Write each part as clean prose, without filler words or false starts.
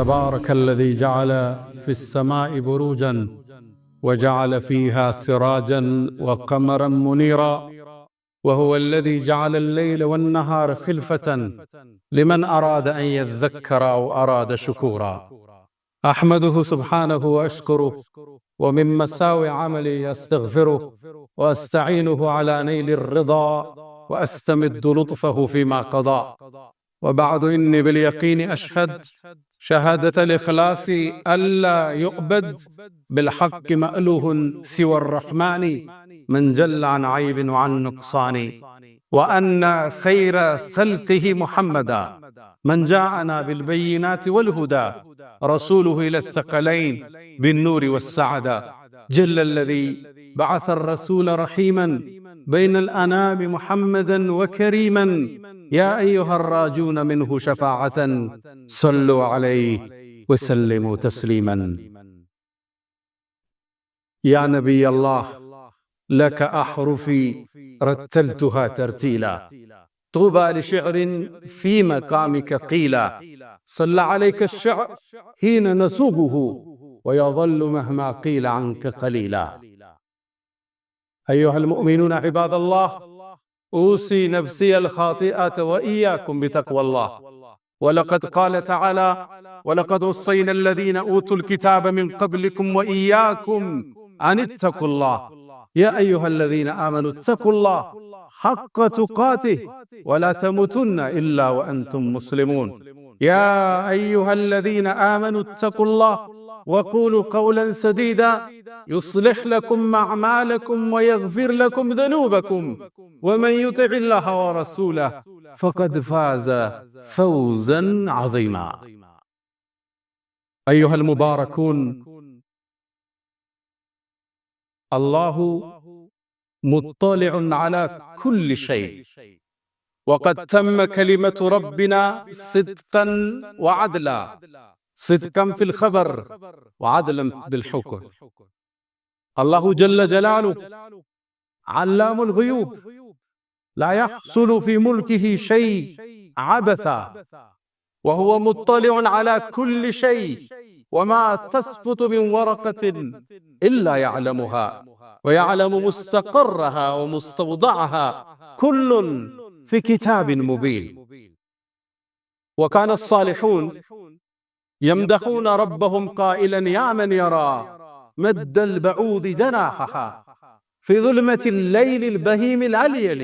تبارك الذي جعل في السماء بروجا وجعل فيها سراجا وقمرا منيرا، وهو الذي جعل الليل والنهار خلفة لمن أراد أن يذكر أو أراد شكورا. أحمده سبحانه وأشكره، ومن مساوي عملي أستغفره وأستعينه على نيل الرضا وأستمد لطفه فيما قضى. وبعد، إني باليقين أشهد شهادة الإخلاص ألا يؤبد بالحق مألوه سوى الرحمن من جل عن عيب وعن نقصان، وأن خير خلقه محمدا من جاءنا بالبينات والهدى، رسوله إلى الثقلين بالنور والسعادة. جل الذي بعث الرسول رحيما بين الأنام محمدا وكريما، يا أيها الراجون منه شفاعة صلوا عليه وسلموا تسليما. يا نبي الله، لك أحرفي رتلتها ترتيلا، طوبى لشعر في مقامك قيلا، صلى عليك الشعر حين نسوقه ويظل مهما قيل عنك قليلا. أيها المؤمنون عباد الله، أوصي نفسي الخاطئة وإياكم بتقوى الله. ولقد قال تعالى: ولقد وصينا الذين أوتوا الكتاب من قبلكم وإياكم أن اتقوا الله. يا أيها الذين آمنوا اتقوا الله حق تقاته ولا تموتن إلا وأنتم مسلمون. يا أيها الذين آمنوا اتقوا الله وقولوا قولا سديدا يصلح لكم أعمالكم ويغفر لكم ذنوبكم، ومن يطع الله ورسوله فقد فاز فوزا عظيما. أيها المباركون، الله مطلع على كل شيء، وقد تم كلمة ربنا صدقا وعدلا، صدقا في الخبر وعدلا بالحكم. الله جل جلاله علام الغيوب، لا يحصل في ملكه شيء عبثا، وهو مطلع على كل شيء، وما تسقط من ورقة إلا يعلمها، ويعلم مستقرها ومستودعها، كل في كتاب مبين. وكان الصالحون يمدحون ربهم قائلا: يا من يرى مد البعوض جناحها في ظلمة الليل البهيم العليل،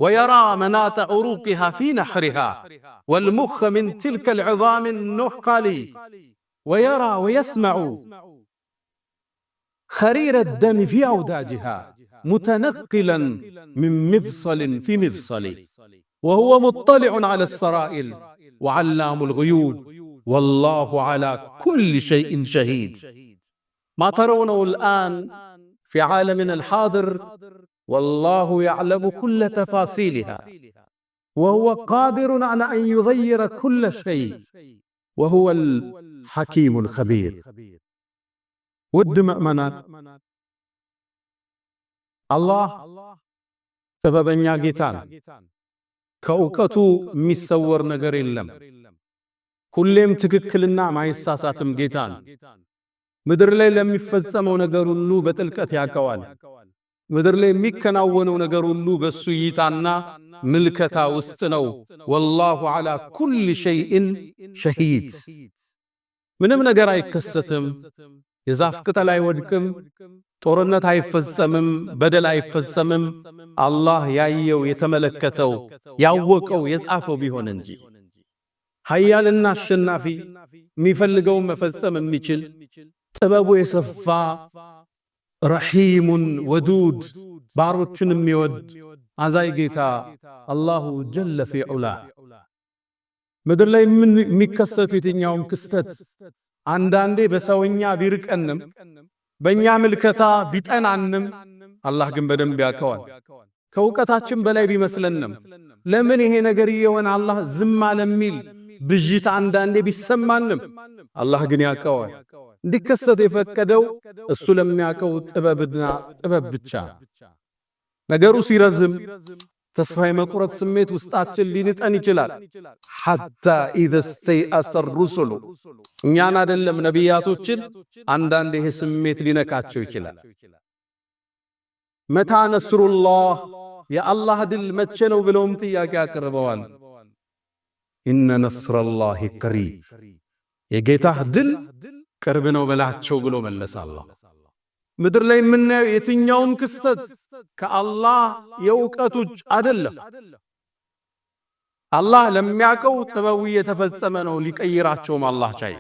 ويرى مناط عروقها في نحرها، والمخ من تلك العظام النحل، ويرى ويسمع خرير الدم في أوداجها متنقلا من مفصل في مفصل، وهو مطلع على السرائر وعلام الغيوب، والله على كل شيء شهيد. ما ترونه الآن في عالمنا الحاضر والله يعلم كل تفاصيلها، وهو قادر على أن يغير كل شيء، وهو الحكيم الخبير. ود مؤمنات، الله ጥበበኛ ጌታ ነው። ከእውቀቱ የሚሰወር ነገር የለም። ሁሌም ትክክልና ማይሳሳትም ጌታ ነው። ምድር ላይ ለሚፈጸመው ነገር ሁሉ በጥልቀት ያውቀዋል። ምድር ላይ የሚከናወነው ነገር ሁሉ በሱ እይታና ምልከታ ውስጥ ነው። ወላሁ ዐላ ኩሊ ሸይእን ሸሂድ። ምንም ነገር አይከሰትም። የዛፍ ቅጠል አይወድቅም። ጦርነት አይፈጸምም። በደል አይፈጸምም። አላህ ያየው የተመለከተው ያወቀው የጻፈው ቢሆን እንጂ። ኃያልና አሸናፊ፣ የሚፈልገውን መፈጸም የሚችል ጥበቡ የሰፋ ረሒሙን ወዱድ፣ ባሮችን የሚወድ አዛይ ጌታ አላሁ ጀለ ፊ ዑላ። ምድር ላይ የሚከሰቱ የትኛውም ክስተት አንዳንዴ በሰውኛ ቢርቀንም በእኛ ምልከታ ቢጠናንም አላህ ግን በደንብ ያውቀዋል። ከእውቀታችን በላይ ቢመስለንም ለምን ይሄ ነገር እየሆነ አላህ ዝም አለ የሚል ብዥታ አንዳንዴ ቢሰማንም አላህ ግን ያውቀዋል። እንዲከሰት የፈቀደው እሱ ለሚያውቀው ጥበብ ብቻ። ነገሩ ሲረዝም ተስፋ የመቁረጥ ስሜት ውስጣችን ሊንጠን ይችላል። ሐታ ኢዘ ስተይአሰ ሩሱሉ እኛን አይደለም ነቢያቶችን አንዳንድ ይሄ ስሜት ሊነካቸው ይችላል። መታ ነስሩላህ የአላህ ድል መቼ ነው ብለውም ጥያቄ አቅርበዋል። ኢነ ነስረላሂ ቀሪብ የጌታህ ድል ቅርብ ነው በላቸው ብሎ መለሰ አላህ። ምድር ላይ የምናየው የትኛውም ክስተት ከአላህ የእውቀት ውጭ አይደለም። አላህ ለሚያውቀው ጥበቡ የተፈጸመ ነው፣ ሊቀይራቸውም አላህ ቻይ።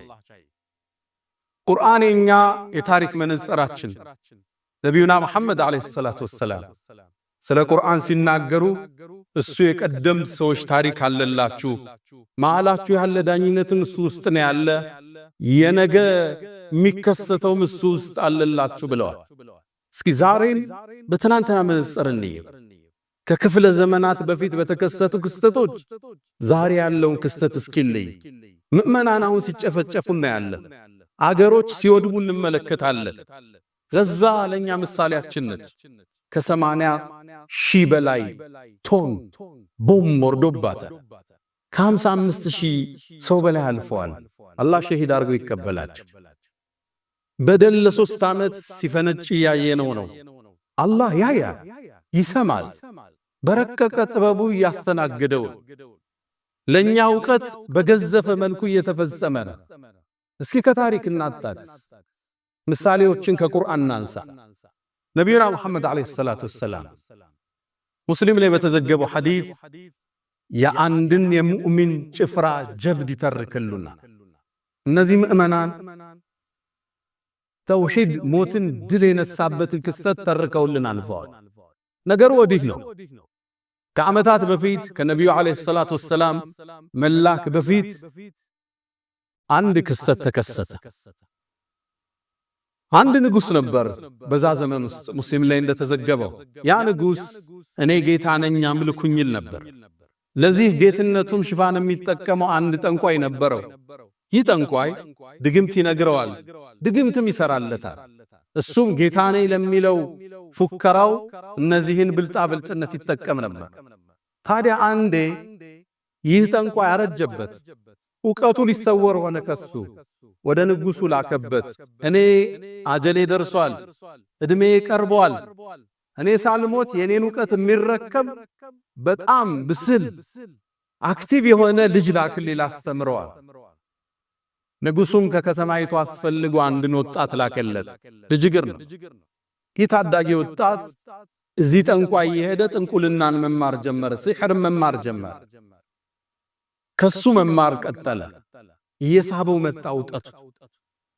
ቁርአን የኛ የታሪክ መነጽራችን። ነቢዩና መሐመድ አለይሂ ሰላቱ ወሰላም ስለ ቁርአን ሲናገሩ እሱ የቀደምት ሰዎች ታሪክ አለላችሁ፣ መሃላችሁ ያለ ዳኝነትን እሱ ውስጥ ነው ያለ፣ የነገ የሚከሰተውም እሱ ውስጥ አለላችሁ ብለዋል። እስኪ ዛሬን በትናንትና መነጽር እንየው። ከክፍለ ዘመናት በፊት በተከሰቱ ክስተቶች ዛሬ ያለውን ክስተት እስኪልይ። ምእመናን አሁን ሲጨፈጨፉ እናያለን። አገሮች ሲወድሙ እንመለከታለን። ገዛ ለኛ ምሳሌያችን ነች። ከ80 ሺህ በላይ ቶን ቦምብ ወርዶባታል። ከ55 ሺህ ሰው በላይ አልፈዋል። አላህ ሸሂድ አድርጎ ይቀበላቸው። በደል ለ3 ዓመት ሲፈነጭ ያየነው ነው። አላህ ያያል፣ ይሰማል። በረቀቀ ጥበቡ እያስተናገደው ለኛ ዕውቀት በገዘፈ መልኩ እየተፈጸመ ነው። እስኪ ከታሪክ እናጣቅስ፣ ምሳሌዎችን ከቁርአን እናንሳ። ነቢዩና መሐመድ አለይሂ ሰላቱ ወሰላም ሙስሊም ላይ በተዘገበው ሐዲስ የአንድን የሙእሚን ጭፍራ ጀብድ ይተርክሉና እነዚህ ምእመናን ተውሂድ ሞትን ድል የነሳበትን ክስተት ተርከውልን አልፈዋል። ነገሩ ወዲህ ነው። ከዓመታት በፊት ከነቢዩ አለይሂ ሰላቱ ወሰላም መላክ በፊት አንድ ክስተት ተከሰተ። አንድ ንጉስ ነበር በዛ ዘመን ውስጥ ሙስሊም ላይ እንደተዘገበው። ያ ንጉስ እኔ ጌታ ነኝ አምልኩኝ ይል ነበር። ለዚህ ጌትነቱም ሽፋን የሚጠቀመው አንድ ጠንቋይ ነበረው። ይህ ጠንቋይ ድግምት ይነግረዋል፣ ድግምትም ይሰራለታል። እሱም ጌታ ነኝ ለሚለው ፉከራው እነዚህን ብልጣብልጥነት ይጠቀም ነበር። ታዲያ አንዴ ይህ ጠንቋይ አረጀበት፣ ዕውቀቱ ሊሰወር ሆነ ከሱ። ወደ ንጉሱ ላከበት። እኔ አጀሌ ደርሷል፣ እድሜ ቀርቧል፣ እኔ ሳልሞት የኔን ዕውቀት የሚረከብ በጣም ብስል አክቲቭ የሆነ ልጅ ላክልኝ ላስተምረዋል። ንጉሱም ከከተማይቱ አስፈልጎ አንድን ወጣት ላከለት። ልጅ እግር ነው። ይህ ታዳጊ ወጣት እዚህ ጠንቋይ የሄደ ጥንቁልናን መማር ጀመረ፣ ሲሕር መማር ጀመረ። ከሱ መማር ቀጠለ። እየሳበው መጣ ዕውቀቱ።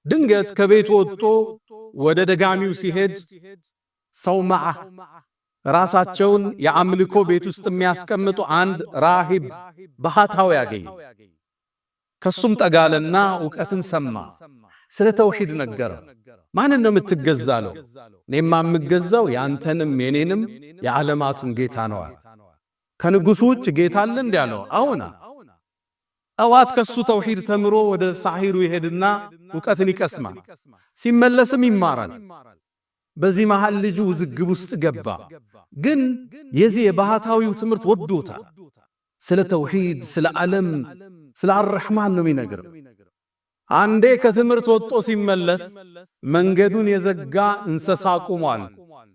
ድንገት ከቤት ወጥቶ ወደ ደጋሚው ሲሄድ ሰውማዓ ራሳቸውን የአምልኮ ቤት ውስጥ የሚያስቀምጡ አንድ ራሂብ ባህታዊ ያገኘ። ከሱም ጠጋለና ዕውቀትን ሰማ። ስለ ተውሂድ ነገረ። ማንን ነው የምትገዛለው? እኔማ የምገዛው ያንተንም የኔንም የዓለማቱን ጌታ ነው። ከንጉሱ ውጭ ጌታ አለ እንዴ አለው። አዎና። ጠዋት ከሱ ተውሂድ ተምሮ ወደ ሳሂሩ ይሄድና ዕውቀትን ይቀስማል። ሲመለስም ይማራል። በዚህ መሃል ልጁ ውዝግብ ውስጥ ገባ። ግን የዚህ የባህታዊው ትምህርት ወዶታል። ስለ ተውሂድ፣ ስለ ዓለም፣ ስለ አርሕማን ነው የሚነግረው። አንዴ ከትምህርት ወጥቶ ሲመለስ መንገዱን የዘጋ እንስሳ ቁሟል።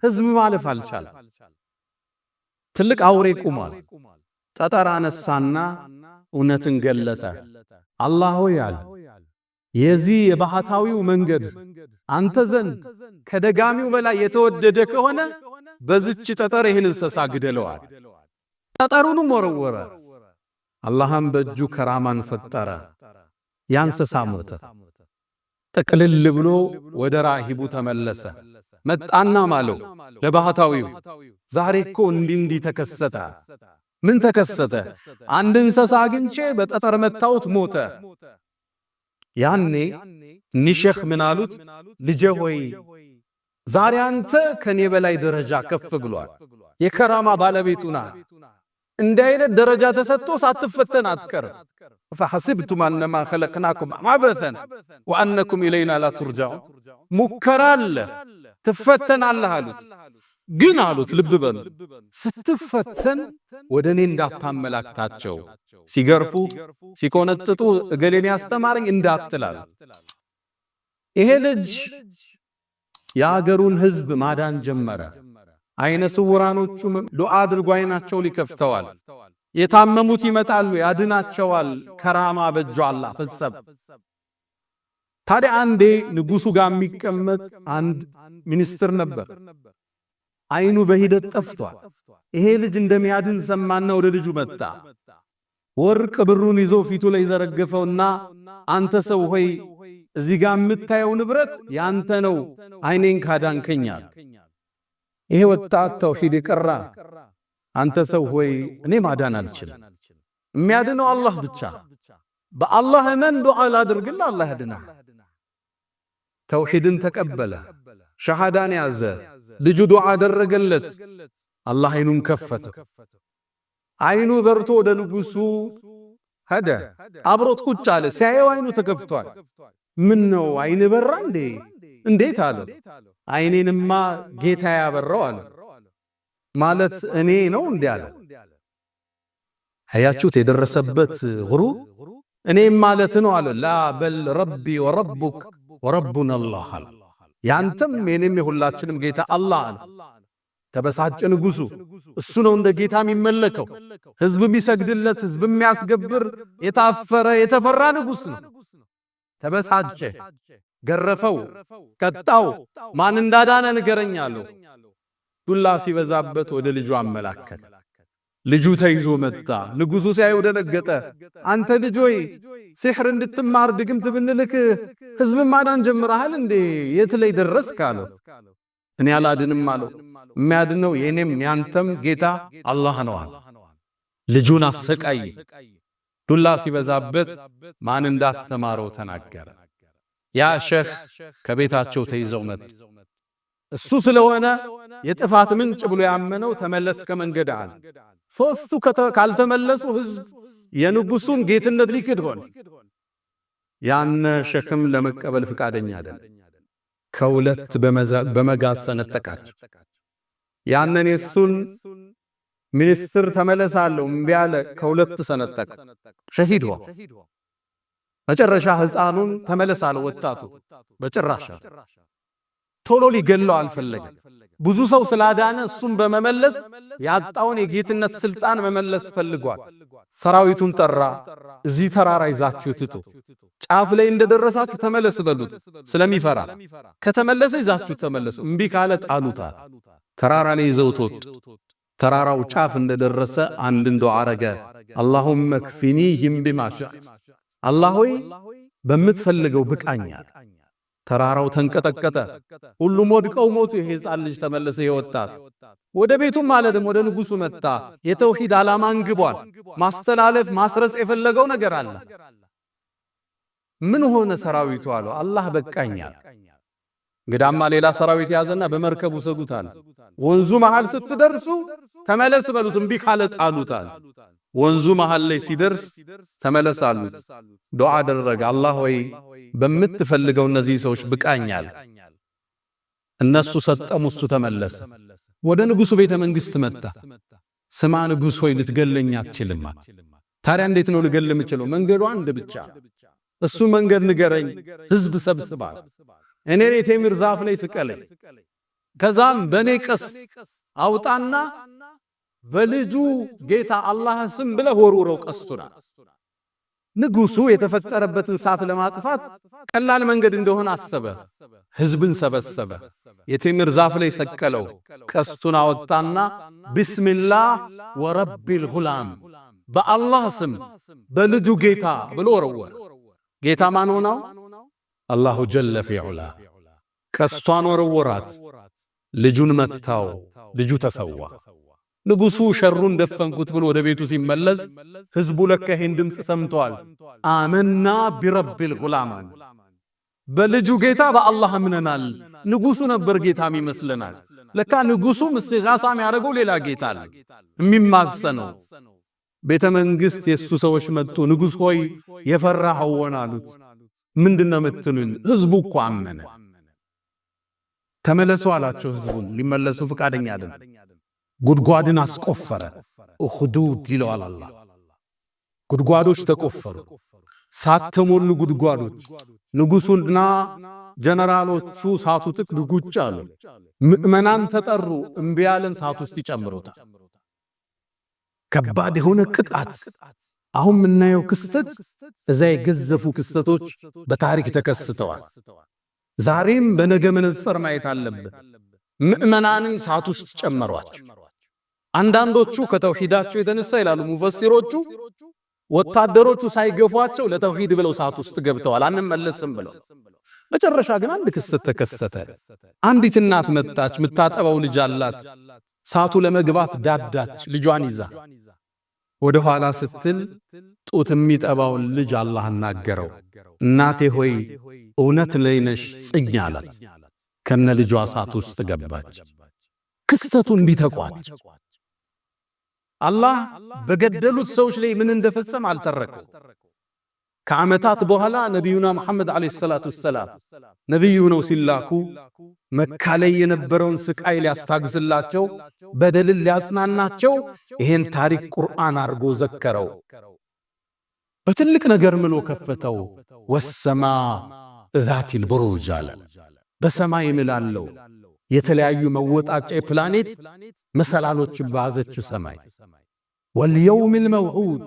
ህዝብ ማለፍ አልቻለም። ትልቅ አውሬ ቁሟል። ጠጠር አነሳና እውነትን ገለጠ። አላህ ሆይ አለ፣ የዚህ የባህታዊው መንገድ አንተ ዘንድ ከደጋሚው በላይ የተወደደ ከሆነ በዚች ጠጠር ይህን እንስሳ ግደለዋል። ጠጠሩንም ወረወረ። አላህም በእጁ ከራማን ፈጠረ። ያ እንስሳ ሞተ። ጥቅልል ብሎ ወደ ራሂቡ ተመለሰ። መጣና ማለው ለባህታዊው፣ ዛሬ እኮ እንዲህ ተከሰተ። ምን ተከሰተ? አንድ እንስሳ አግኝቼ በጠጠር መታውት ሞተ። ያኔ ኒሸኽ ምን አሉት? ልጄ ሆይ ዛሬ አንተ ከኔ በላይ ደረጃ ከፍ ብሏል። የከራማ ባለቤቱና እንዲህ አይነት ደረጃ ተሰጥቶ ሳትፈተን አትቀርም። ፈሐሲብቱም አነማ ኸለቅናኩም አበሰን ወአነኩም ኢለይና ላ ቱርጃዑን። ሙከራ አለ፣ ትፈተናለህ አሉት። ግን አሉት ልብ በሉ ስትፈተን ወደኔ እንዳታመላክታቸው ሲገርፉ ሲቆነጥጡ እገሌን ያስተማረኝ እንዳትላል ይሄ ልጅ ያገሩን ህዝብ ማዳን ጀመረ አይነ ስውራኖቹም ዱዓ አድርጎ አይናቸው ሊከፍተዋል የታመሙት ይመጣሉ ያድናቸዋል ከራማ በእጁ አላህ ፈጸመ ታዲያ አንዴ ንጉሱ ጋር የሚቀመጥ አንድ ሚኒስትር ነበር አይኑ በሂደት ጠፍቷል ይሄ ልጅ እንደሚያድን ሰማና ወደ ልጁ መጣ ወርቅ ብሩን ይዞ ፊቱ ላይ ዘረገፈውና አንተ ሰው ሆይ እዚህ ጋር የምታየው ንብረት ያንተ ነው አይኔን ካዳንከኛል ይሄ ወጣት ተውሂድ ይቀራ አንተ ሰው ሆይ እኔ ማዳን አልችልም የሚያድነው አላህ ብቻ በአላህ መን ዱዓ አድርግና አላህ ያድናል ተውሂድን ተቀበለ ሸሃዳን ያዘ ልጁ ዱዓ አደረገለት አላህ አይኑን ከፈተ አይኑ በርቶ ወደ ንጉሱ ሄደ አብሮት ቁጭ አለ ሲያየው አይኑ ተከፍቷል ምን ነው አይን በራ እንዴ እንዴት አለ አይኔንማ ጌታ ያበራው አለ ማለት እኔ ነው እንዴ አለ አያችሁት የደረሰበት ጉሩር እኔም ማለት ነው አለ ላ በል ረቢ ወረቡክ ወረቡና አላህ አለ ያንተም የኔም የሁላችንም ጌታ አላህ አለ ተበሳጨ ንጉሱ እሱ ነው እንደ ጌታ የሚመለከው ህዝብ የሚሰግድለት ህዝብ የሚያስገብር የታፈረ የተፈራ ንጉስ ነው ተበሳጨ ገረፈው ቀጣው ማን እንዳዳነ ንገረኛለሁ ዱላ ሲበዛበት ወደ ልጁ አመላከተ ልጁ ተይዞ መጣ ንጉሱ ሲያየው ደነገጠ አንተ ልጅ ሆይ ሲህር እንድትማር ድግምት ብንልክ ህዝብ ማዳን ጀምረሃል እንዴ የት ላይ ደረስክ አለው እኔ አላድንም አለው የሚያድነው የኔም ያንተም ጌታ አላህ ነው አለ ልጁን አሰቃይ ዱላ ሲበዛበት ማን እንዳስተማረው ተናገረ ያ ሼህ ከቤታቸው ተይዘው መጡ እሱ ስለሆነ የጥፋት ምንጭ ብሎ ያመነው ተመለስ ከመንገድ አለ ሶስቱ ካልተመለሱ ህዝብ የንጉሱን ጌትነት ሊክድ ሆነ ያነ ሸክም ለመቀበል ፍቃደኛ አይደለም ከሁለት በመጋዝ ሰነጠቃቸው ያንን የሱን ሚኒስትር ተመለሳለሁ እምቢ አለ ከሁለት ሰነጠቀ ሸሂድ ሆነ መጨረሻ ህፃኑን ተመለሳለ ወጣቱ በጭራሽ ቶሎ ሊገለው አልፈለገም ብዙ ሰው ስላዳነ እሱም በመመለስ ያጣውን የጌትነት ስልጣን መመለስ ፈልጓል ሰራዊቱን ጠራ እዚህ ተራራ ይዛችሁ ትቱ ጫፍ ላይ እንደደረሳችሁ ተመለስ በሉት ስለሚፈራ ከተመለሰ ይዛችሁ ተመለሱ እምቢ ካለ ጣሉታ ተራራ ላይ ይዘውት ወጡ ተራራው ጫፍ እንደደረሰ አንድ እንደው አረገ اللهم اكفنيهم بما شئت አላህ ሆይ በምትፈልገው ብቃኛል ተራራው ተንቀጠቀጠ ሁሉም ወድቀው ሞቱ ይሄ ሕፃን ልጅ ተመለሰ ይወጣት ወደ ቤቱ ማለትም ወደ ንጉሱ መጣ የተውሂድ ዓላማ አንግቧል ማስተላለፍ ማስረጽ የፈለገው ነገር አለ ምን ሆነ ሰራዊቱ አለው አላህ በቃኛል ግዳማ ሌላ ሰራዊት ያዘና በመርከቡ ሰጉታል ወንዙ መሃል ስትደርሱ ተመለስ በሉት እምቢ ካለ ጣሉታል ወንዙ መሃል ላይ ሲደርስ ተመለሳሉት ዱዓ አደረገ አላህ ሆይ በምትፈልገው እነዚህ ሰዎች ብቃኛል እነሱ ሰጠሙ እሱ ተመለሰ ወደ ንጉሱ ቤተ መንግስት መጣ ስማ ንጉስ ሆይ ልትገለኝ አትችልም ታዲያ እንዴት ነው ልገል የምችለው መንገዱ አንድ ብቻ እሱ መንገድ ንገረኝ ህዝብ ሰብስባ እኔ የቴምር ዛፍ ላይ ስቀለኝ ከዛም በኔ ቀስት አውጣና በልጁ ጌታ አላህ ስም ብለህ ወርውረው ቀስቱና ንጉሱ የተፈጠረበትን ሳት ለማጥፋት ቀላል መንገድ እንደሆነ አሰበ ህዝብን ሰበሰበ የቴምር ዛፍ ላይ ሰቀለው ቀስቱን አወጣና ቢስሚላህ ወረቢል ጉላም በአላህ ስም በልጁ ጌታ ብሎ ወረወረ ጌታ ማን ሆነው አላሁ ጀለ ፊዑላ ቀስቷን ወረወራት ልጁን መታው ልጁ ተሰዋ ንጉሱ ሸሩን ደፈንኩት ብሎ ወደ ቤቱ ሲመለስ ህዝቡ ለካ ይሄን ድምጽ ሰምቷል አመና ቢረቢል ጉላማን በልጁ ጌታ በአላህ አምነናል ንጉሱ ነበር ጌታም ይመስለናል ለካ ንጉሱም እስቲጋሳም ያደረገው ሌላ ጌታ አለ የሚማሰነው ቤተ መንግስት የሱ ሰዎች መጡ ንጉስ ሆይ የፈራኸው ወናሉት ምንድነው የምትሉን ህዝቡ እኮ አመነ ተመለሱ አላቸው ህዝቡን። ሊመለሱ ፍቃደኛ አይደለም። ጉድጓድን አስቆፈረ። ኡኽዱድ ይለዋል አላህ። ጉድጓዶች ተቆፈሩ። ሳትሞሉ ጉድጓዶች። ንጉሱና ጀነራሎቹ ሳቱ ጥቅ ጉጭ አሉ። ምእመናን ተጠሩ። እምቢ ያለን ሳት ውስጥ ይጨምሩታል። ከባድ የሆነ ቅጣት። አሁን የምናየው ክስተት እዛ የገዘፉ ክስተቶች በታሪክ ተከስተዋል። ዛሬም በነገ መነጽር ማየት አለብን። ምእመናንን ሳት ውስጥ ጨመሯቸው። አንዳንዶቹ ከተውሂዳቸው የተነሳ ይላሉ ሙፈሲሮቹ ወታደሮቹ ሳይገፏቸው ለተውሂድ ብለው ሳት ውስጥ ገብተዋል፣ አንመለስም ብለው። መጨረሻ ግን አንድ ክስተት ተከሰተ። አንዲት እናት መጣች፣ የምታጠባው ልጅ አላት። ሳቱ ለመግባት ዳዳች፣ ልጇን ይዛ ወደ ኋላ ስትል ጡት የሚጠባውን ልጅ አላህ አናገረው። እናቴ ሆይ እውነት ላይ ነሽ ጽኝ አላት። ከነ ልጇ ሳት ውስጥ ገባች። ክስተቱ እንዲተቋጭ አላህ በገደሉት ሰዎች ላይ ምን እንደፈጸም አልተረከም። ከዓመታት በኋላ ነቢዩና መሐመድ ዓለይሂ ሰላቱ ወሰላም ነቢዩ ነው ሲላኩ መካ ላይ የነበረውን ስቃይ ሊያስታግዝላቸው በደልን ሊያጽናናቸው ይሄን ታሪክ ቁርአን አድርጎ ዘከረው። በትልቅ ነገር ምሎ ከፈተው። ወሰማ ዛቲል ቡሩጅ አለ። በሰማይ እምላለው የተለያዩ መወጣጫ ፕላኔት መሰላሎችን በያዘች ሰማይ። ወልየውሚል መውዑድ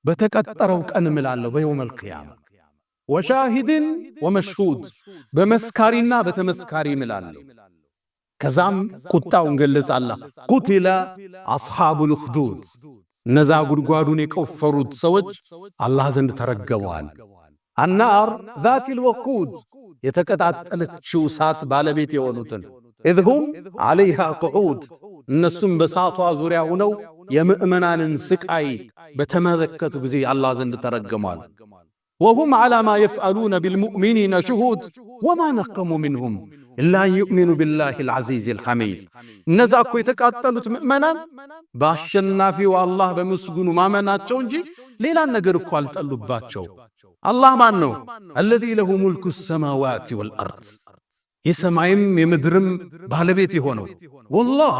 በተቀጠረው ቀን እምላለው በየውመል ቂያማ። ወሻሂድን ወመሽሁድ በመስካሪና በተመስካሪ እምላለው። ከዛም ቁጣውን ገለጸ አላህ። ቁቲለ አስሓቡል ኡኽዱድ እነዛ ጉድጓዱን የቆፈሩት ሰዎች አላህ ዘንድ ተረገመዋል። አናር ዛቲል ወቁድ የተቀጣጠለችው እሳት ባለቤት የሆኑትን ኢዝሁም ዓለይሃ ቁዑድ እነሱም በሳቷ ዙሪያ ሆነው የምእመናንን ስቃይ በተመለከቱ ጊዜ አላህ ዘንድ ተረገሟል። ወሁም ዓላ ማ የፍዐሉነ ቢልሙእሚኒነ ሹሁድ ወማ ነቀሙ ሚንሁም ኢላ ዩእሚኑ ቢላሂል ዐዚዚል ሐሚድ። እነዛ እኮ የተቃጠሉት ምእመናን በአሸናፊው አላህ በምስጉኑ ማመናቸው እንጂ ሌላን ነገር እኮ አልጠሉባቸው። አላህ ማን ነው? አለዚ ለሁ ሙልኩ ሰማዋት ወልአርድ የሰማይም የምድርም ባለቤት የሆነው ወላህ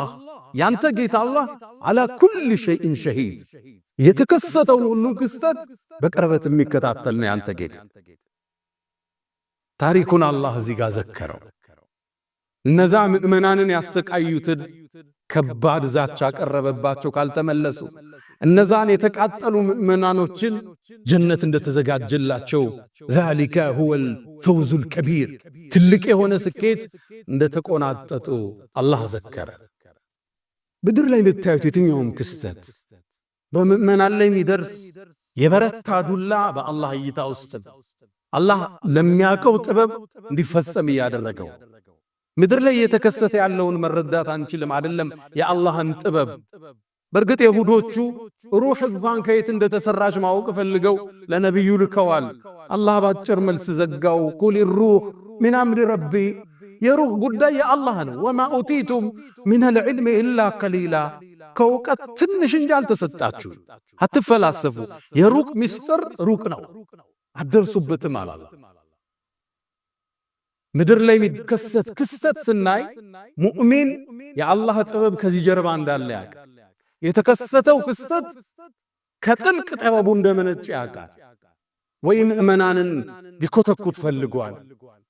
ያንተ ጌታ አላህ አላ ኩል ሸይእን ሸሂድ የተከሰተውን ሁሉ ክስተት በቅርበት የሚከታተል ነው ያንተ ጌታ። ታሪኩን አላህ እዚህ ጋር ዘከረው። እነዛ ምእመናንን ያሰቃዩትን ከባድ ዛቻ ቀረበባቸው ካልተመለሱ። እነዛን የተቃጠሉ ምእመናኖችን ጀነት እንደተዘጋጀላቸው ዛሊከ ሁወል ፈውዙል ከቢር ትልቅ የሆነ ስኬት እንደተቆናጠጡ አላህ ዘከረ። ምድር ላይ የምታዩት የትኛውም ክስተት በምእመናን ላይ የሚደርስ የበረታ ዱላ በአላህ እይታ ውስጥ አላህ ለሚያውቀው ጥበብ እንዲፈጸም እያደረገው። ምድር ላይ የተከሰተ ያለውን መረዳት አንችልም፣ አይደለም የአላህን ጥበብ። በእርግጥ የሁዶቹ ሩህ እንኳን ከየት እንደተሰራች ማወቅ ፈልገው ለነቢዩ ልከዋል። አላህ ባጭር መልስ ዘጋው። ቁል ሩህ ሚን አምሪ ረቢ የሩህ ጉዳይ የአላህ ነው። ወማ ኡቲቱም ሚነል ዒልሚ ኢላ ቀሊላ ከእውቀት ትንሽ እንጂ አልተሰጣችሁ። አትፈላሰፉ። የሩቅ ምስጢር ሩቅ ነው፣ አትደርሱበትም አላላ። ምድር ላይ የሚከሰት ክስተት ስናይ ሙእሚን የአላህ ጥበብ ከዚህ ጀርባ እንዳለ ያውቃል። የተከሰተው ክስተት ከጥልቅ ጥበቡ እንደመነጨ ያውቃል። ወይም ምእመናንን ሊኮተኩት ፈልጓል።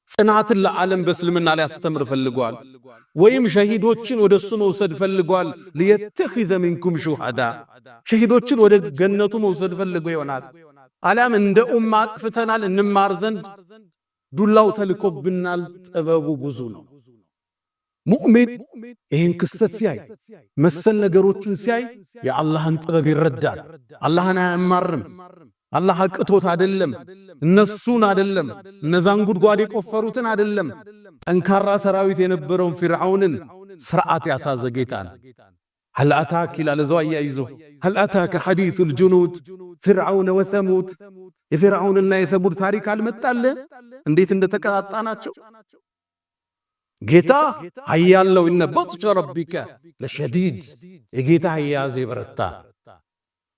ጽናትን ለዓለም በእስልምና ላይ ያስተምር ፈልጓል። ወይም ሸሂዶችን ወደሱ መውሰድ ፈልጓል። ሊየተኺዘ ሚንኩም ሹሃዳ ሸሂዶችን ወደ ገነቱ መውሰድ ፈልጎ ይሆናል። አሊያም እንደ ኡማ አጥፍተናል እንማር ዘንድ ዱላው ተልኮብናል። ጥበቡ ብዙ ነው። ሙእሚን ይህን ክስተት ሲያይ መሰል ነገሮችን ሲያይ የአላህን ጥበብ ይረዳል። አላህን አያማርም። አላህ አቅቶት አይደለም፣ እነሱን አይደለም፣ እነዛን ጉድጓድ የቆፈሩትን አይደለም፣ ጠንካራ ሰራዊት የነበረውን ፊርዓውንን ስርዓት ያሳዘ ጌታ ነው። هل أتاك ይላል እዛው አያይዞ هل أتاك حديث الجنود فرعون وثمود የፊርዓውንና የሰሙድ ታሪክ አልመጣልህ እንዴት እንደተቀጣጣናቸው። ጌታ ኃያለው ኢነ በጥሸ ረቢከ ለሸዲድ የጌታ ኃያዝ ይበረታ።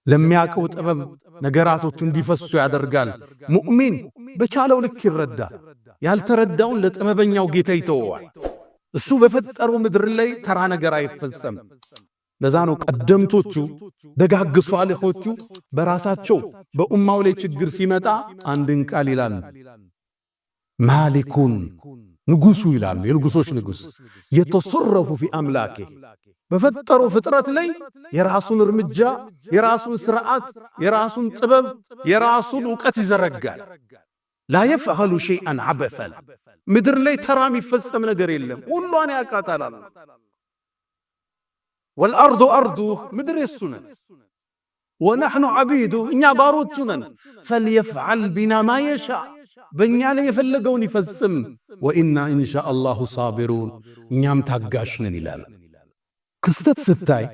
ለሚያውቀው ጥበብ ነገራቶቹ እንዲፈሱ ያደርጋል። ሙእሚን በቻለው ልክ ይረዳል። ያልተረዳውን ለጥበበኛው ጌታ ይተወዋል። እሱ በፈጠረው ምድር ላይ ተራ ነገር አይፈጸም። ለዛ ነው ቀደምቶቹ ደጋግ ሷሊሖቹ በራሳቸው በኡማው ላይ ችግር ሲመጣ አንድን ቃል ይላሉ። ማሊኩን ንጉሱ ይላሉ። የንጉሶች ንጉስ የተሰረፉ ፊ አምላኬ በፈጠረው ፍጥረት ላይ የራሱን እርምጃ፣ የራሱን ስርዓት፣ የራሱን ጥበብ፣ የራሱን ዕውቀት ይዘረጋል። ላ የፍዐሉ ሸይአን ዐበሰን ምድር ላይ ተራ የሚፈጸም ነገር የለም። ሁሏን ያቃጣላል። ወልአርዱ አርዱ ምድር የሱ ነን። ወነሕኑ ዐቢዱ እኛ ባሮቹ ነን። ፈልየፍዐል ቢና ማ የሻእ በእኛ ላይ የፈለገውን ይፈጽም። ወኢና ኢንሻአላሁ ሳቢሩን እኛም ታጋሽ ነን ይላል። ክስተት ስታይ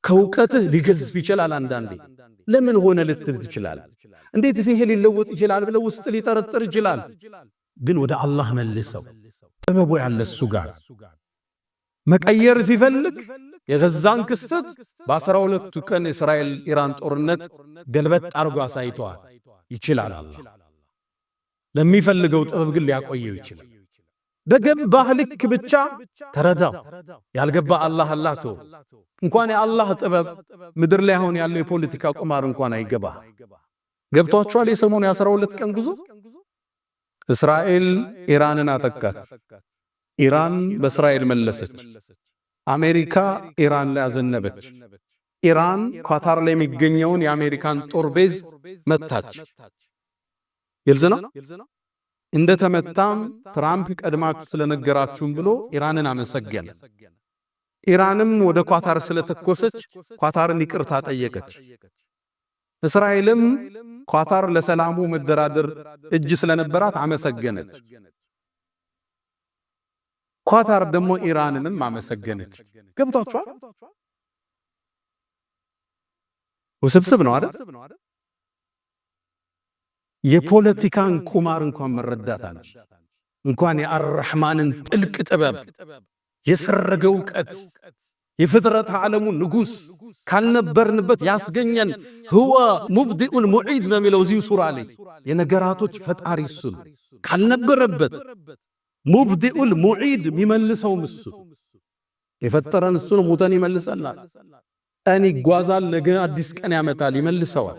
ከእውቀትህ ሊገዝፍ ይችላል። አንዳንዴ ለምን ሆነ ልትል ትችላል። እንዴት ይሄ ሊለወጥ ይችላል ብለው ውስጥ ሊጠረጥር ይችላል። ግን ወደ አላህ መልሰው ጥበቡ ያለ እሱ ጋር መቀየር ሲፈልግ የገዛን ክስተት በ12ቱ ቀን እስራኤል ኢራን ጦርነት ገልበጥ አርጎ አሳይቷል። ይችላል አላህ ለሚፈልገው ጥበብ ግን ሊያቆየው ይችላል። በገባህ ልክ ብቻ ተረዳው። ያልገባ አላህ ተው። እንኳን የአላህ ጥበብ ምድር ላይ አሁን ያለው የፖለቲካ ቁማር እንኳን አይገባ። ገብቷቸዋል። የሰሞኑ የ12 ቀን ጉዞ እስራኤል ኢራንን አጠቃች። ኢራን በእስራኤል መለሰች። አሜሪካ ኢራን ላይ አዘነበች። ኢራን ኳታር ላይ የሚገኘውን የአሜሪካን ጦር ቤዝ መታች። ግልጽ ነው። እንደተመታም ትራምፕ ቀድማችሁ ስለነገራችሁም ብሎ ኢራንን አመሰገነ። ኢራንም ወደ ኳታር ስለተኮሰች ኳታርን ይቅርታ ጠየቀች። እስራኤልም ኳታር ለሰላሙ መደራደር እጅ ስለነበራት አመሰገነች። ኳታር ደግሞ ኢራንንም አመሰገነች። ገብቷችኋል? ውስብስብ ነው አይደል? የፖለቲካን ቁማር እንኳን መረዳት አለ። እንኳን የአርራህማንን ጥልቅ ጥበብ የሰረገ ዕውቀት የፍጥረት ዓለሙ ንጉስ ካልነበርንበት ያስገኘን ሁወ ሙብዲኡል ሙዒድ ነው የሚለው እዚህ ሱራ ላይ የነገራቶች ፈጣሪ እሱ ካልነበረበት ሙብዲኡል ሙዒድ የሚመልሰው እሱ የፈጠረን እሱ ነው። ሙተን ይመልሰናል። ቀን ይጓዛል፣ ነገ አዲስ ቀን ያመጣል፣ ይመልሰዋል።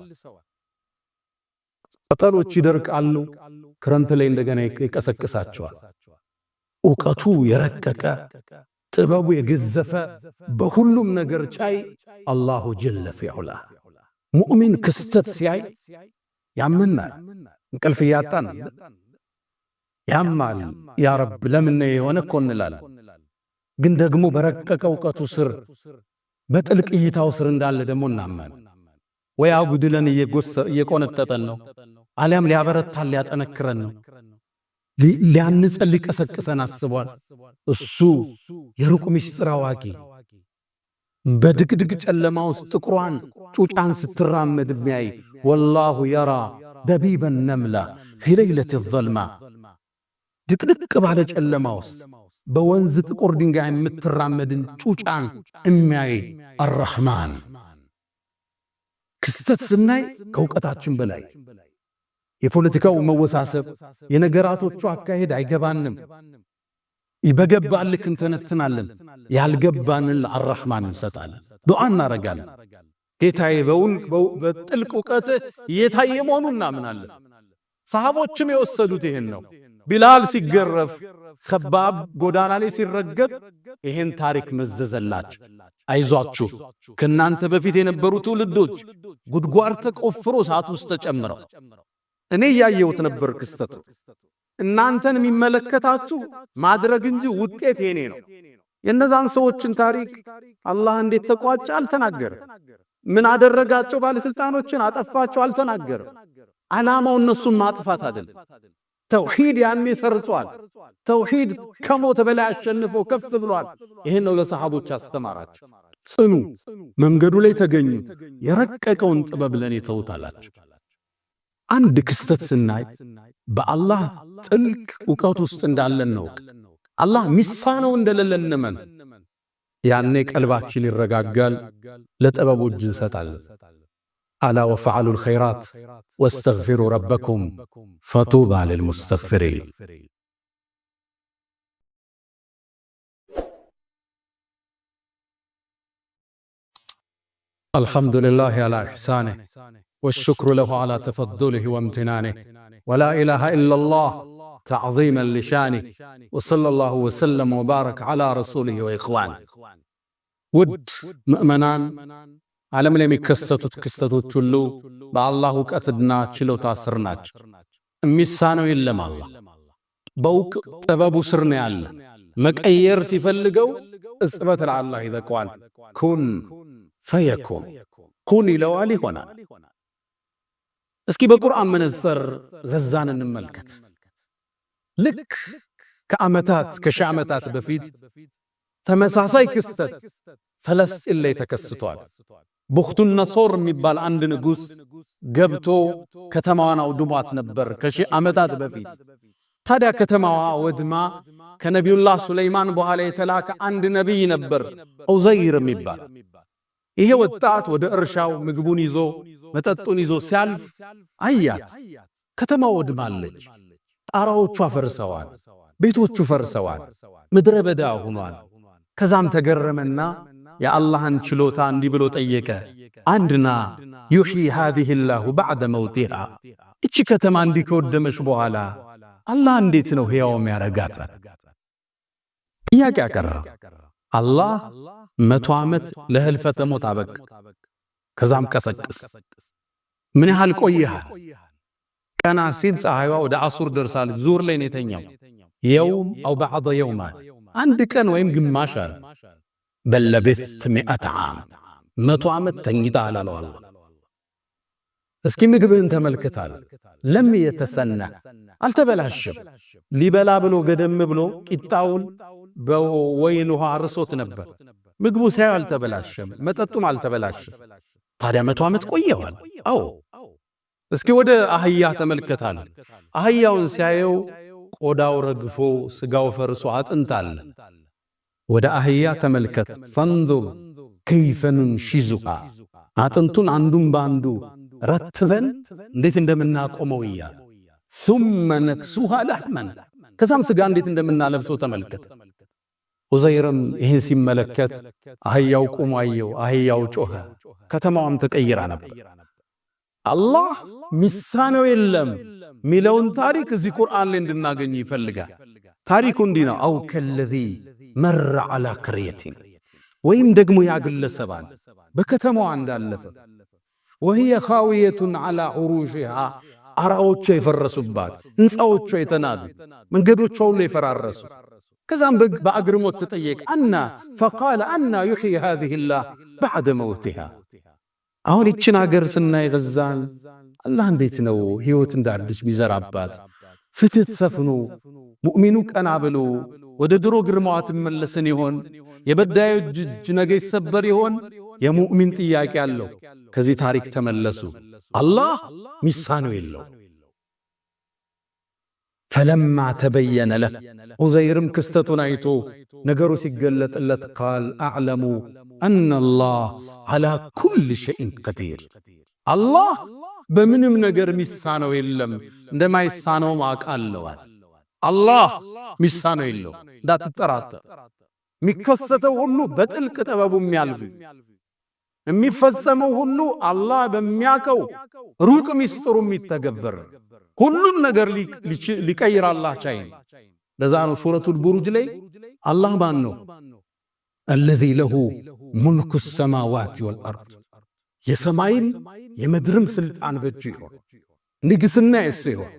ቅጠሎች ይደርቃሉ፣ ክረምት ላይ እንደገና ይቀሰቅሳቸዋል። ዕውቀቱ የረቀቀ ጥበቡ የገዘፈ በሁሉም ነገር ቻይ አላሁ ጀለ ፊዑላ። ሙእሚን ክስተት ሲያይ ያምናል። እንቅልፍ እያጣን ያማል። ያ ረብ ለምን የሆነ እኮ እንላለን። ግን ደግሞ በረቀቀ ዕውቀቱ ስር በጥልቅ እይታው ስር እንዳለ ደግሞ እናምናለን። ወይ አጉድለን እየቆነጠጠን ነው፣ አሊያም ሊያበረታን ሊያጠነክረን ነው፣ ሊያንጸን ሊቀሰቅሰን አስቧል። እሱ የሩቅ ምስጢር አዋቂ በድቅድቅ ጨለማ ውስጥ ጥቁሯን ጩጫን ስትራመድ የሚያይ ወላሁ የራ ደቢበ ነምላ ፊ ለይለት ዘልማ ድቅድቅ ባለ ጨለማ ውስጥ በወንዝ ጥቁር ድንጋይ የምትራመድን ጩጫን የሚያይ አርራህማን። ክስተት ስናይ ከእውቀታችን በላይ የፖለቲካው መወሳሰብ የነገራቶቹ አካሄድ አይገባንም። ይበገባል ልክ እንተነትናለን። ያልገባንን ለአርራህማን እንሰጣለን፣ ዱዓ እናረጋለን። ጌታዬ በጥልቅ ዕውቀት እየታየ መሆኑን እናምናለን። ሰሃቦችም የወሰዱት ይሄን ነው። ቢላል ሲገረፍ፣ ከባብ ጎዳና ላይ ሲረገጥ ይሄን ታሪክ መዘዘላችሁ። አይዟችሁ ከናንተ በፊት የነበሩ ትውልዶች ጉድጓድ ተቆፍሮ እሳት ውስጥ ተጨምረው እኔ ያየሁት ነበር ክስተቱ። እናንተን የሚመለከታችሁ ማድረግ እንጂ ውጤት የኔ ነው። የነዛን ሰዎችን ታሪክ አላህ እንዴት ተቋጨ አልተናገረም። ምን አደረጋቸው? ባለስልጣኖችን አጠፋቸው አልተናገረም። ዓላማው እነሱን ማጥፋት አይደለም። ተውሂድ ያኔ ሰርጿል። ተውሂድ ከሞት በላይ አሸንፎ ከፍ ብሏል። ይሄን ነው ለሰሃቦች አስተማራቸው። ጽኑ፣ መንገዱ ላይ ተገኙ፣ የረቀቀውን ጥበብ ለኔ ተውታላችሁ። አንድ ክስተት ስናይ በአላህ ጥልቅ ዕውቀት ውስጥ እንዳለን ነው። አላህ ሚሳነው እንደሌለ እንመን። ያኔ ቀልባችን ይረጋጋል፣ ለጥበቡ እጅ እንሰጣለን። አላ ወፈዐሉል ኸይራት ወስተግፊሩ ረበኩም ፈጡባ ሊልሙስተግፊሪን። الحمد لله على إحسانه والشكر له على تفضله وامتنانه ولا إله إلا الله تعظيما لشانه وصلى الله وسلم وبارك على رسوله وإخوانه ود مؤمنان ዓለም ላይ የሚከሰቱት ክስተቶች ሁሉ በአላህ ዕውቀትና ችሎታ ስር ናቸው። የሚሳነው የለም። አላህ በውቅ ጥበቡ ስር ነው ያለ። መቀየር ሲፈልገው እጽበት ለአላህ ይበቃዋል። ኩን ፈየኩን ኩን ይለዋል፣ ይሆናል። እስኪ በቁርአን መነጽር ገዛን እንመልከት። ልክ ከዓመታት ከሺህ ዓመታት በፊት ተመሳሳይ ክስተት ፈለስጢን ላይ ተከስቷል። ቡኽቱን ነሶር የሚባል አንድ ንጉሥ ገብቶ ከተማዋን አውድሟት ነበር ከሺህ ዓመታት በፊት። ታዲያ ከተማዋ ወድማ ከነቢዩላህ ሱለይማን በኋላ የተላከ አንድ ነቢይ ነበር ዑዘይር የሚባል። ይሄ ወጣት ወደ እርሻው ምግቡን ይዞ መጠጡን ይዞ ሲያልፍ አያት። ከተማዋ ወድማለች። ጣራዎቿ ፈርሰዋል፣ ቤቶቹ ፈርሰዋል፣ ምድረ በዳ ሆኗል። ከዛም ተገረመና የአላህን ችሎታ እንዲህ ብሎ ጠየቀ። አንድና ዩሕዪ ሃዚሂ ላሁ በዕደ መውቲሃ፣ እቺ ከተማ እንዲህ ከወደመች በኋላ አላህ እንዴት ነው ሕያው የሚያረጋት? ጥያቄ አቀረበ። አላህ 100 ዓመት ለህልፈተ ሞት አበቃ። ከዛም ቀሰቅስ። ምን ያህል ቆየሃል? ቀና ሲል ፀሐይዋ ወደ አሱር ደርሳለች። ዙር ላይ ነው የተኛው። የውም አው በዕደ የውም፣ አንድ ቀን ወይም ግማሽ አለ። በለብት 100 ዓም፣ 100 ዓመት ተኝተሃል አለው አላህ። እስኪ ምግብህን ተመልከታል። ለም የተሰና አልተበላሸም። ሊበላ ብሎ ገደም ብሎ ቂጣውን በወይን ውሃ አርሶት ነበር። ምግቡ ሳይው አልተበላሸም፣ መጠጡም አልተበላሸም። ታዲያ 100 ዓመት ቆየዋል። አዎ። እስኪ ወደ አህያ ተመልከታል። አህያውን ሲያየው ቆዳው ረግፎ ስጋው ፈርሶ አጥንት አለ። ወደ አህያ ተመልከት። ፈንዙር ከይፈ ኑንሺዙሃ፣ አጥንቱን አንዱን በአንዱ ረትበን እንዴት እንደምናቆመው እያለ ثم نكسوها لحما፣ ከዛም ስጋ እንዴት እንደምናለብሰው ተመልከት። ዑዘይርም ይህን ሲመለከት አህያው ቆሞ አየው፣ አህያው ጮኸ፣ ከተማዋም ተቀይራ ነበር። አላህ ሚሳነው የለም ሚለውን ታሪክ እዚህ ቁርአን ላይ እንድናገኝ ይፈልጋል። ታሪኩ እንዲህ ነው። አው ከለዚ መረ ዐላ ቅርየቲን፣ ወይም ደግሞ ያግለሰባል በከተማዋ እንዳለፈ ወህየ ኻዊየቱን ዐላ ዑሩሽሃ፣ አራዎቿ የፈረሱባት፣ ሕንፃዎቿ የተናዱ፣ መንገዶቿ ሁሉ የፈራረሱ። ከዛም በአግርሞት ተጠየቀ። አና ፈቃለ አና ዩሕዪ ሃዚሂ ላህ በዕደ መውቲሃ። አሁን ይችን አገር ስናይ ገዛን አላህ እንዴት ነው ሕይወት እንዳዲስ ቢዘራባት፣ ፍትህ ሰፍኖ ሙእሚኑ ቀና ብሎ ወደ ድሮ ግርማዋ ትመለስን ይሆን? የበዳዮች እጅ ነገ ይሰበር ይሆን? የሙእሚን ጥያቄ አለው። ከዚህ ታሪክ ተመለሱ። አላህ ሚሳነው የለው። ፈለማ ተበየነ ለህ፣ ዑዘይርም ክስተቱን አይቶ ነገሩ ሲገለጥለት ቃል አዕለሙ አነላህ ዐላ ኩሊ ሸይእን ቀዲር፣ አላህ በምንም ነገር ሚሳነው የለም፣ እንደማይሳነውም አውቃለዋል። አላህ ሚሳነው የለው፣ እንዳትጠራጠር። የሚከሰተው ሁሉ በጥልቅ ጥበቡ የሚያልፍ፣ የሚፈጸመው ሁሉ አላህ በሚያውቀው ሩቅ ሚስጥሩ የሚተገበር፣ ሁሉም ነገር ሊቀይር አላህ ቻይ ነው። ለዛ ነው ሱረቱል ቡሩጅ ላይ አላህ ማን ነው? አለዚ ለሁ ሙልኩ ሰማዋት ወልአርድ፣ የሰማይም የምድርም ስልጣን በእጁ ይሆን፣ ንግስና የሱ ይሆን።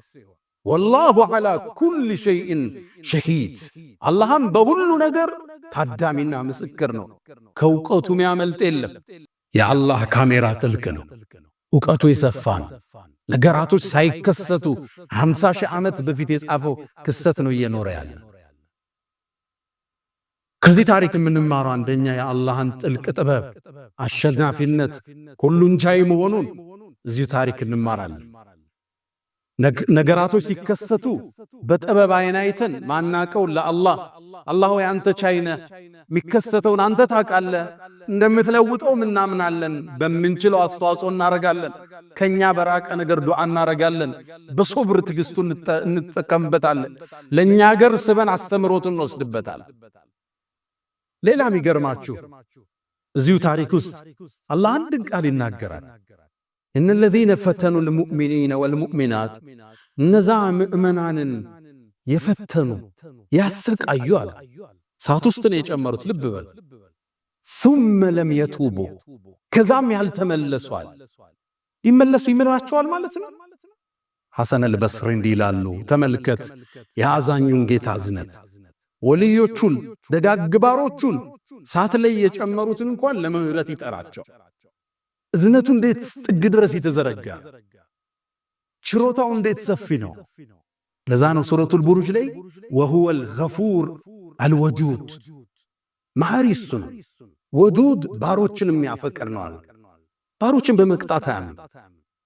ወላሁ ዐላ ኩሊ ሸይእን ሸሂድ፣ አላህም በሁሉ ነገር ታዳሚና ምስክር ነው። ከእውቀቱ የሚያመልጥ የለም። የአላህ ካሜራ ጥልቅ ነው፣ እውቀቱ የሰፋ ነው። ነገራቶች ሳይከሰቱ 50 ሺህ ዓመት በፊት የጻፈው ክስተት ነው እየኖረ ያለ። ከዚህ ታሪክ የምንማረው አንደኛ የአላህን ጥልቅ ጥበብ፣ አሸናፊነት፣ ሁሉን ቻይ መሆኑን እዚሁ ታሪክ እንማራለን። ነገራቶች ሲከሰቱ በጥበብ አይን አይተን ማናቀው ለአላህ አላህ ወይ አንተ ቻይ ነህ፣ የሚከሰተውን አንተ ታውቃለህ፣ እንደምትለውጠው እናምናለን፣ በምንችለው አስተዋጽኦ እናረጋለን፣ ከኛ በራቀ ነገር ዱዓ እናረጋለን፣ በሶብር ትዕግስቱን እንጠቀምበታለን፣ ለኛ ሀገር ስበን አስተምሮትን እንወስድበታለን። ሌላ የሚገርማችሁ እዚሁ ታሪክ ውስጥ አላህ አንድ ቃል ይናገራል። እነ الذين فتنوا المؤمنين والمؤمنات እነዛ ምእመናንን የፈተኑ ያሰቃዩ አለ። እሳት ውስጥ ነው የጨመሩት። ልብ በል ثم لم يتوبوا ከዛም ያልተመለሱ አለ። ይመለሱ ይምራቸዋል ማለት ነው። ሐሰን አልበስሪ እንዲህ ይላሉ፣ ተመልከት የአዛኙን ጌታ እዝነት። ወልዮቹን ደጋግባሮቹን እሳት ላይ የጨመሩትን እንኳን ለምህረት ይጠራቸው። እዝነቱ እንዴት ጥግ ድረስ የተዘረጋ፣ ችሮታው እንዴት ሰፊ ነው። ለዛ ነው ሱረቱል ቡሩጅ ላይ وهو الغفور الودود መሐሪ እሱ ነው። ወዱድ ባሮችን የሚያፈቅር ነው አለ። ባሮችን በመቅጣት አያምን።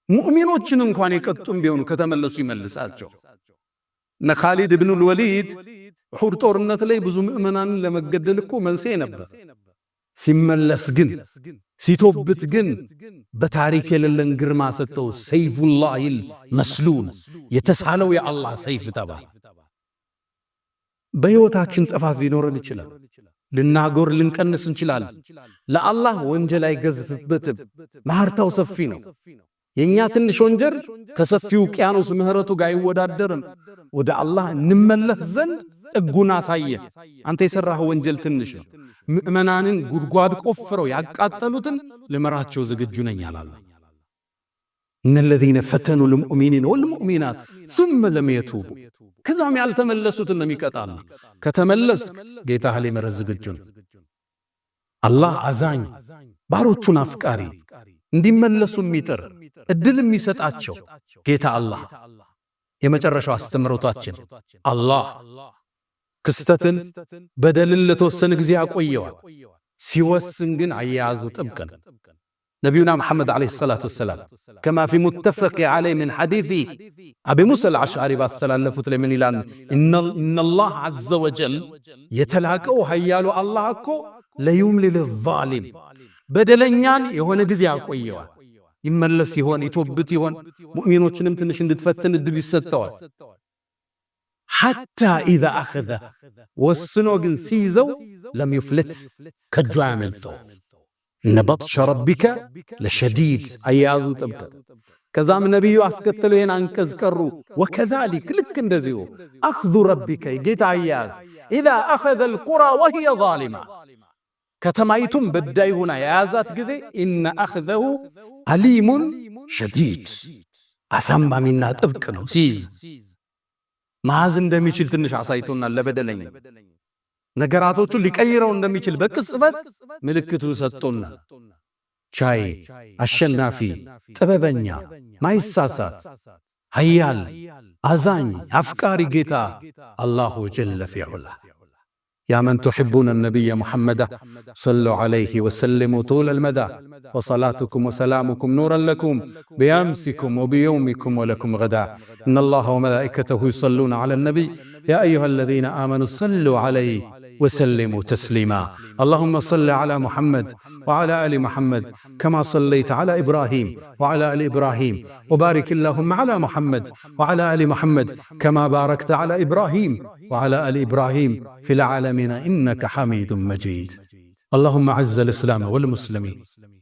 ሙእሚኖችን እንኳን የቀጡም ቢሆኑ ከተመለሱ ይመልሳቸው። እነ ኻሊድ ኢብኑ አልወሊድ ኡሁድ ጦርነት ላይ ብዙ ምእመናንን ለመገደል እኮ መንስኤ ነበር። ሲመለስ ግን ሲቶብት ግን በታሪክ የሌለን ግርማ ሰጠው። ሰይፉላሂል መስሉል የተሳለው የአላህ ሰይፍ ተባለ። በሕይወታችን ጥፋት ሊኖረን ይችላል። ልናጎር ልንቀንስ እንችላለን። ለአላህ ወንጀል አይገዝፍበትም። መሐርታው ሰፊ ነው። የኛ ትንሽ ወንጀል ከሰፊው ውቅያኖስ ምህረቱ ጋር አይወዳደርም። ወደ አላህ እንመለስ ዘንድ ጥጉን አሳየ። አንተ የሰራህ ወንጀል ትንሽ ነው። ምእመናንን ጉድጓድ ቆፍረው ያቃጠሉትን ልመራቸው ዝግጁ ነኝ አላለ። እነ الذين فتنوا المؤمنين والمؤمنات ثم لم يتوبوا ከዛም ያልተመለሱትን ነው የሚቀጣል። ከተመለስክ ጌታህ ሊምርህ ዝግጁ ነው። አላህ አዛኝ፣ ባሮቹን አፍቃሪ፣ እንዲመለሱ የሚጥር እድል የሚሰጣቸው ጌታ አላህ። የመጨረሻው አስተምሮታችን አላህ ክስተትን በደልን ለተወሰነ ጊዜ ያቆየዋል። ሲወስን ግን አያያዙ ጥብቅ ነው። ነቢዩና መሐመድ ዓለይሂ ሰላቱ ወሰላም ከማ ፊ ሙተፈቅ ዓለይህ ምን ሐዲሲ አቢ ሙሳ አልአሽዓሪ ባስተላለፉት ላይ ምን ይላል? ኢነላህ ዐዘ ወጀል የተላቀው ኃያሉ አላህ እኮ ለዩምሊል ዛሊም በደለኛን የሆነ ጊዜ ያቆየዋል። ይመለስ ይሆን ይቶብት ይሆን? ሙእሚኖችንም ትንሽ እንድትፈትን እድል ይሰጠዋል። ሐታ ኢዛ አኸዘ ወስኖ ግን ሲይዘው ለም ዩፍልት ከእጁ አያመልጠው። እነ በጥሸ ረቢከ ለሸዲድ አያያዙ ጥብቅ። ከዛም ነቢዩ አስከተለው ይህን አንቀጽ ቀሩ። ወከዛሊክ ልክ እንደዚሁ አኽዙ ረቢከ ጌታ አያያዝ ኢዛ አኸዘ አልቁራ ወሂየ ዛሊማ ከተማይቱም በዳይ ሆና የያዛት ጊዜ ኢነ አኽዘሁ አሊሙን ሸዲድ አሳማሚና ጥብቅ ነው። ሲይዝ መያዝ እንደሚችል ትንሽ አሳይቶናል። ለበደለኝ ነገራቶቹን ሊቀይረው እንደሚችል በቅጽበት ምልክቱ ሰጥቶናል። ቻይ፣ አሸናፊ፣ ጥበበኛ፣ ማይሳሳት፣ ኃያል፣ አዛኝ፣ አፍቃሪ ጌታ አላሁ ጀለ ፊዑላ። يا من تحبون النبي محمد صلوا عليه وسلموا طول المدى وصلاتكم وسلامكم نورا لكم بأمسكم وبيومكم ولكم غدا. إن الله وملائكته يصلون على النبي يا أيها الذين آمنوا صلوا عليه وسلموا تسليما. اللهم صل على محمد وعلى آل محمد كما صليت على إبراهيم وعلى آل إبراهيم وبارك اللهم على محمد وعلى آل محمد كما باركت على إبراهيم وعلى آل إبراهيم في العالمين إنك حميد مجيد. اللهم أعز الإسلام والمسلمين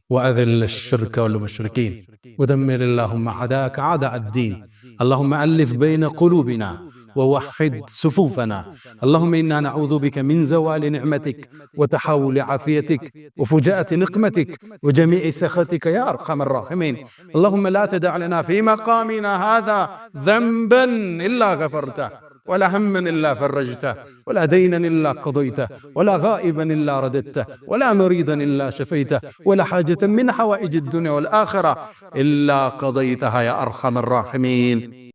وأذل الشرك والمشركين ودمر اللهم أعداءك أعداء الدين. اللهم ألف بين قلوبنا ووحد صفوفنا. اللهم إنا نعوذ بك من زوال نعمتك وتحول عافيتك وفجاءة نقمتك وجميع سخطك يا أرحم الراحمين. اللهم لا تدع لنا في مقامنا هذا ذنبا إلا غفرته ولا هما إلا فرجته ولا دينا إلا قضيته ولا غائبا إلا رددته ولا مريضا إلا شفيته ولا حاجة من حوائج الدنيا والآخرة إلا قضيتها يا أرحم الراحمين.